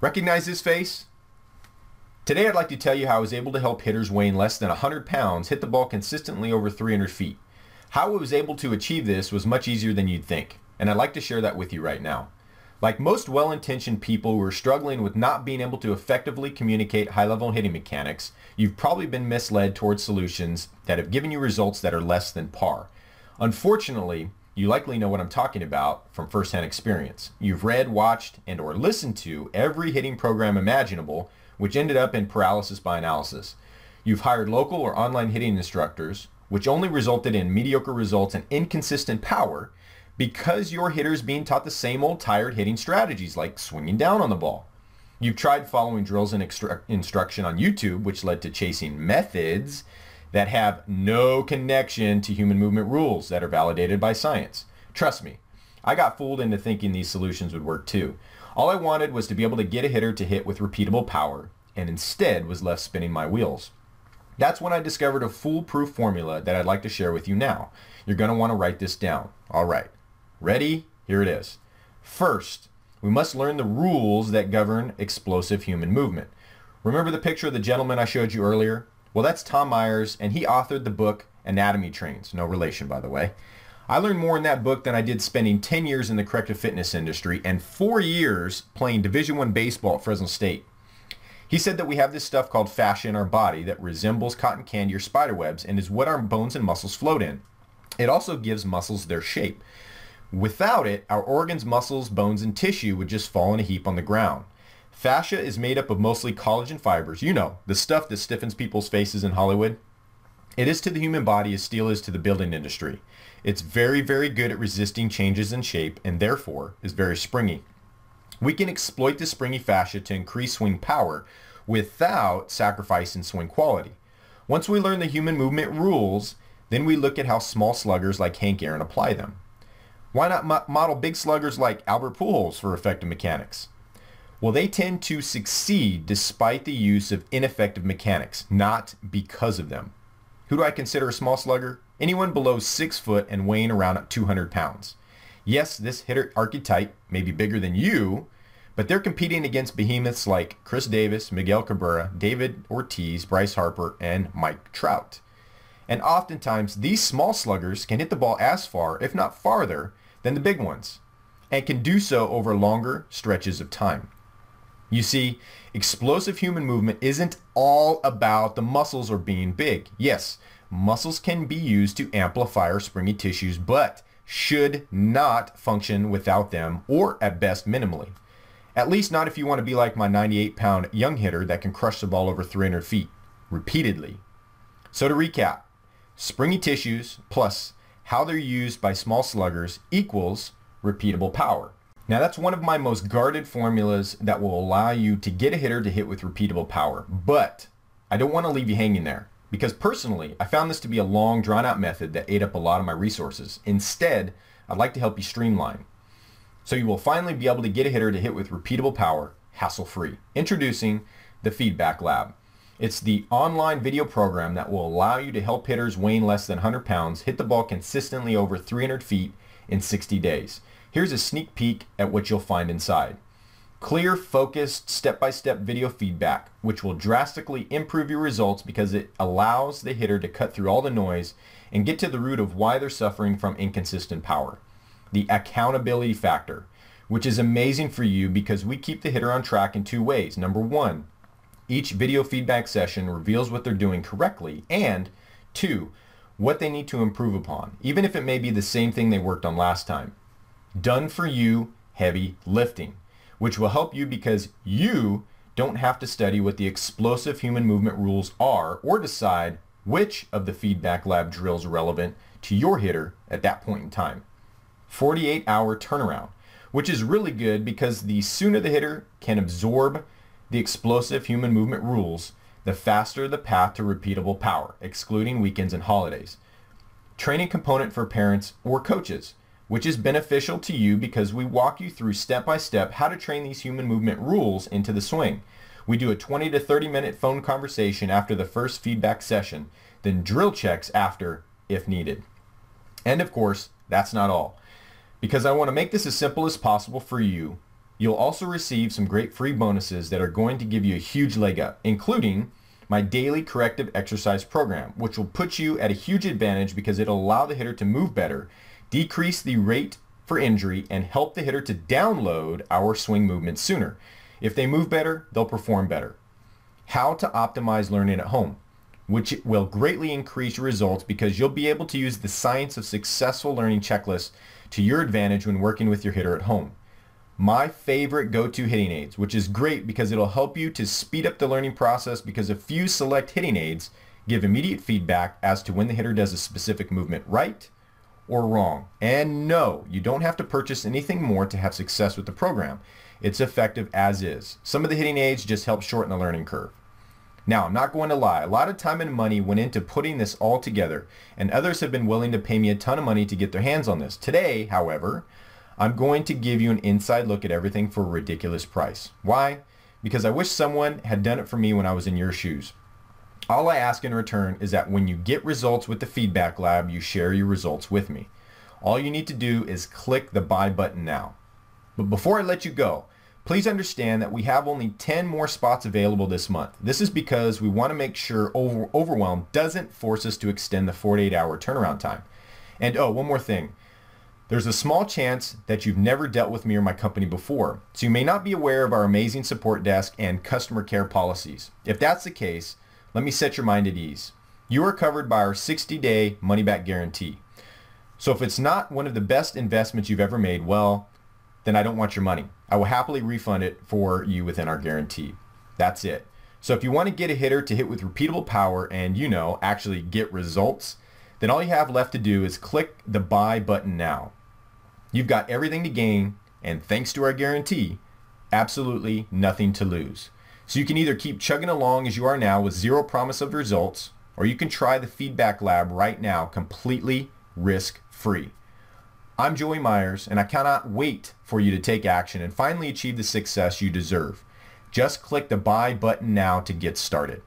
Recognize this face? Today I'd like to tell you how I was able to help hitters weighing less than 100 pounds hit the ball consistently over 300 feet. How I was able to achieve this was much easier than you'd think, and I'd like to share that with you right now. Like most well-intentioned people who are struggling with not being able to effectively communicate high-level hitting mechanics, you've probably been misled towards solutions that have given you results that are less than par. Unfortunately, you likely know what I'm talking about from first-hand experience. You've read, watched, and or listened to every hitting program imaginable, which ended up in paralysis by analysis. You've hired local or online hitting instructors, which only resulted in mediocre results and inconsistent power because your hitter's being taught the same old tired hitting strategies like swinging down on the ball. You've tried following drills and instruction on YouTube, which led to chasing methods that have no connection to human movement rules that are validated by science. Trust me, I got fooled into thinking these solutions would work too. All I wanted was to be able to get a hitter to hit with repeatable power, and instead was left spinning my wheels. That's when I discovered a foolproof formula that I'd like to share with you now. You're going to want to write this down. All right. Ready? Here it is. First, we must learn the rules that govern explosive human movement. Remember the picture of the gentleman I showed you earlier? Well, that's Tom Myers, and he authored the book Anatomy Trains. No relation, by the way. I learned more in that book than I did spending 10 years in the corrective fitness industry and 4 years playing Division I baseball at Fresno State. He said that we have this stuff called fascia in our body that resembles cotton candy or spider webs and is what our bones and muscles float in. It also gives muscles their shape. Without it, our organs, muscles, bones, and tissue would just fall in a heap on the ground. Fascia is made up of mostly collagen fibers. You know, the stuff that stiffens people's faces in Hollywood. It is to the human body as steel is to the building industry. It's very, very good at resisting changes in shape and therefore is very springy. We can exploit the springy fascia to increase swing power without sacrificing swing quality. Once we learn the human movement rules, then we look at how small sluggers like Hank Aaron apply them. Why not model big sluggers like Albert Pujols for effective mechanics? Well, they tend to succeed despite the use of ineffective mechanics, not because of them. Who do I consider a small slugger? Anyone below 6 foot and weighing around 200 pounds. Yes, this hitter archetype may be bigger than you, but they're competing against behemoths like Chris Davis, Miguel Cabrera, David Ortiz, Bryce Harper, and Mike Trout. And oftentimes, these small sluggers can hit the ball as far, if not farther, than the big ones, and can do so over longer stretches of time. You see, explosive human movement isn't all about the muscles or being big. Yes, muscles can be used to amplify our springy tissues, but should not function without them, or at best minimally. At least not if you want to be like my 98-pound young hitter that can crush the ball over 300 feet repeatedly. So to recap, springy tissues plus how they're used by small sluggers equals repeatable power. Now that's one of my most guarded formulas that will allow you to get a hitter to hit with repeatable power, but I don't want to leave you hanging there because personally I found this to be a long drawn out method that ate up a lot of my resources. Instead, I'd like to help you streamline. So you will finally be able to get a hitter to hit with repeatable power hassle-free. Introducing the Feedback Lab. It's the online video program that will allow you to help hitters weighing less than 100 pounds hit the ball consistently over 300 feet in 60 days. Here's a sneak peek at what you'll find inside. Clear, focused, step-by-step video feedback, which will drastically improve your results because it allows the hitter to cut through all the noise and get to the root of why they're suffering from inconsistent power. The accountability factor, which is amazing for you because we keep the hitter on track in 2 ways. Number 1, each video feedback session reveals what they're doing correctly, and 2, what they need to improve upon, even if it may be the same thing they worked on last time. Done for you heavy lifting, which will help you because you don't have to study what the explosive human movement rules are or decide which of the Feedback Lab drills are relevant to your hitter at that point in time. 48-hour turnaround, which is really good because the sooner the hitter can absorb the explosive human movement rules, the faster the path to repeatable power, excluding weekends and holidays. Training component for parents or coaches, which is beneficial to you because we walk you through step-by-step how to train these human movement rules into the swing. We do a 20 to 30 minute phone conversation after the first feedback session, then drill checks after if needed. And of course, that's not all. Because I want to make this as simple as possible for you, You'll also receive some great free bonuses that are going to give you a huge leg up, including my daily corrective exercise program, which will put you at a huge advantage because it'll allow the hitter to move better, decrease the rate for injury, and help the hitter to download our swing movement sooner. If they move better, they'll perform better. How to optimize learning at home, which will greatly increase your results because you'll be able to use the science of successful learning checklist to your advantage when working with your hitter at home. My favorite go-to hitting aids, which is great because it'll help you to speed up the learning process because a few select hitting aids give immediate feedback as to when the hitter does a specific movement right or wrong. And no, you don't have to purchase anything more to have success with the program. It's effective as is. Some of the hitting aids just help shorten the learning curve. Now, I'm not going to lie, a lot of time and money went into putting this all together, and others have been willing to pay me a ton of money to get their hands on this. Today, however, I'm going to give you an inside look at everything for a ridiculous price. Why? Because I wish someone had done it for me when I was in your shoes. All I ask in return is that when you get results with the Feedback Lab, you share your results with me. All you need to do is click the buy button now. But before I let you go, please understand that we have only 10 more spots available this month. This is because we want to make sure overwhelm doesn't force us to extend the 48-hour turnaround time. And oh, one more thing. There's a small chance that you've never dealt with me or my company before, so you may not be aware of our amazing support desk and customer care policies. If that's the case, let me set your mind at ease. You are covered by our 60-day money-back guarantee. So if it's not one of the best investments you've ever made, well, then I don't want your money. I will happily refund it for you within our guarantee. That's it. So if you want to get a hitter to hit with repeatable power and, actually get results, then all you have left to do is click the buy button now. You've got everything to gain, and thanks to our guarantee, absolutely nothing to lose. So you can either keep chugging along as you are now with zero promise of results, or you can try the Feedback Lab right now completely risk-free. I'm Joey Myers, and I cannot wait for you to take action and finally achieve the success you deserve. Just click the buy button now to get started.